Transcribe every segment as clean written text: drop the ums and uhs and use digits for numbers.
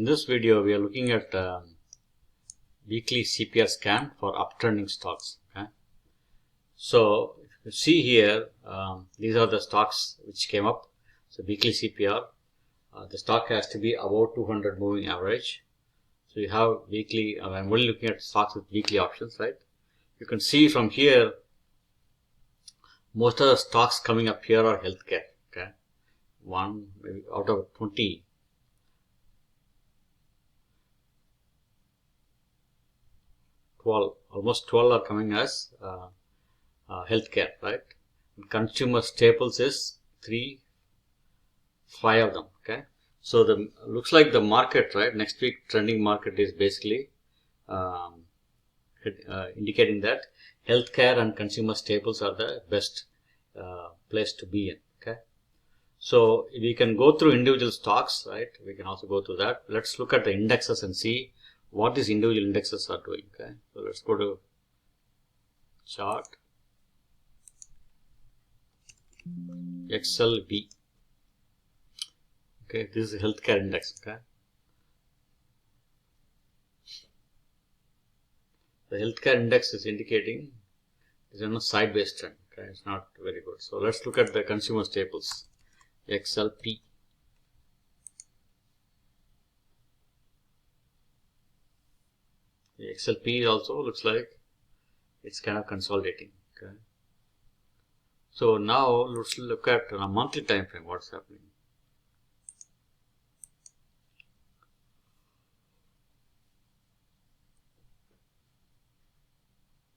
In this video, we are looking at weekly CPR scan for uptrending stocks. Okay? So, if you see here, these are the stocks which came up. So, weekly CPR, the stock has to be above 200 moving average. So, you have weekly, I'm only looking at stocks with weekly options, right? You can see from here, most of the stocks coming up here are healthcare. Okay, one maybe out of 20. 12, almost 12 are coming as healthcare, right? And consumer staples is 5 of them. Okay, so the looks like the market, right? Next week trending market is basically indicating that healthcare and consumer staples are the best place to be in. Okay, so we can go through individual stocks, right? We can also go through that. Let's look at the indexes and see what these individual indexes are doing. Okay, so let's go to chart XLB. Okay, this is healthcare index. Okay, the healthcare index is indicating it's on a sideways trend. Okay, it's not very good. So let's look at the consumer staples, XLP. The XLP also looks like it's kind of consolidating. Okay, so now let's look at a monthly time frame. What's happening?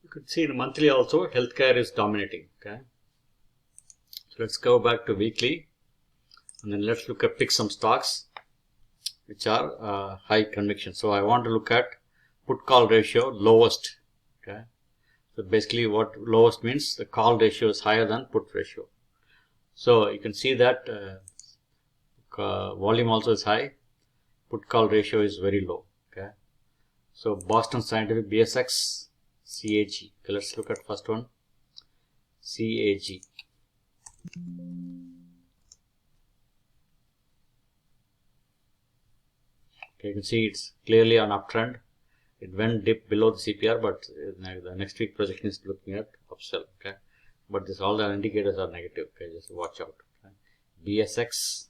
You could see in monthly also healthcare is dominating. Okay, so let's go back to weekly and then let's pick some stocks which are high conviction. So I want to look at put call ratio lowest. Okay, so basically what lowest means, the call ratio is higher than put ratio. So you can see that volume also is high, put call ratio is very low. Okay, so Boston Scientific, BSX, CAG. Okay, let's look at first one, CAG. Okay, you can see it's clearly an uptrend. It went dip below the CPR, but the next week projection is looking at upsell. Okay, but this all the indicators are negative. Okay, just watch out. Okay? BSX,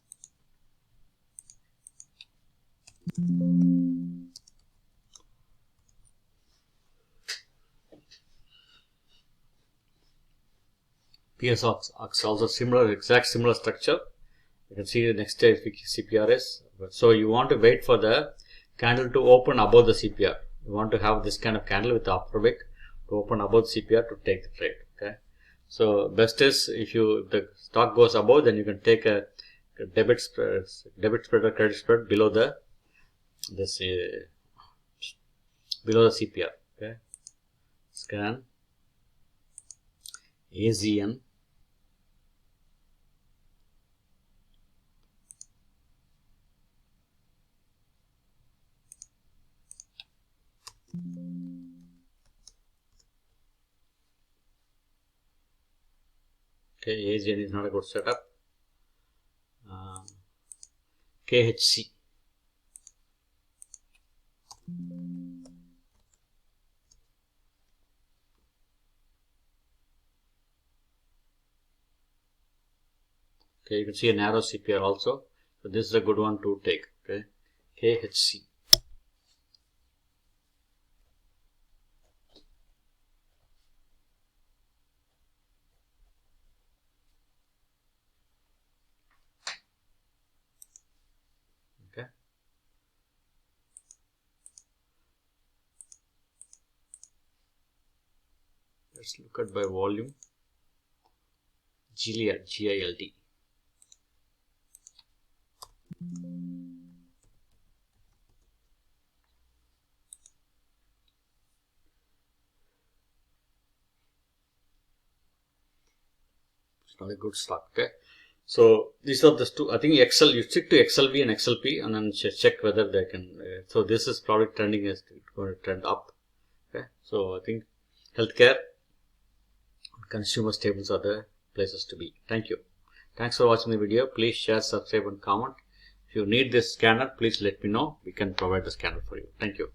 PSX also similar, exact similar structure. You can see the next day CPR is. So you want to wait for the candle to open above the CPR. You want to have this kind of candle with the upper wick to open above the CPR to take the trade. Okay, so best is if the stock goes above, then you can take a debit spread or credit spread below the CPR. Okay, scan AZN. Okay, AZN is not a good setup. KHC. Okay, you can see a narrow CPR also. So this is a good one to take. Okay, KHC. Okay. Let's look at by volume. Gilead, GILD. It's not a good stock. Okay, so these are the two. I think you stick to XLV and XLP and then check whether they can. So this is probably trending as going to trend up. Okay, so I think healthcare, consumer staples are the places to be. Thank you. Thanks for watching the video. Please share, subscribe and comment. If If you need this scanner, please let me know. We can provide the scanner for you. Thank you.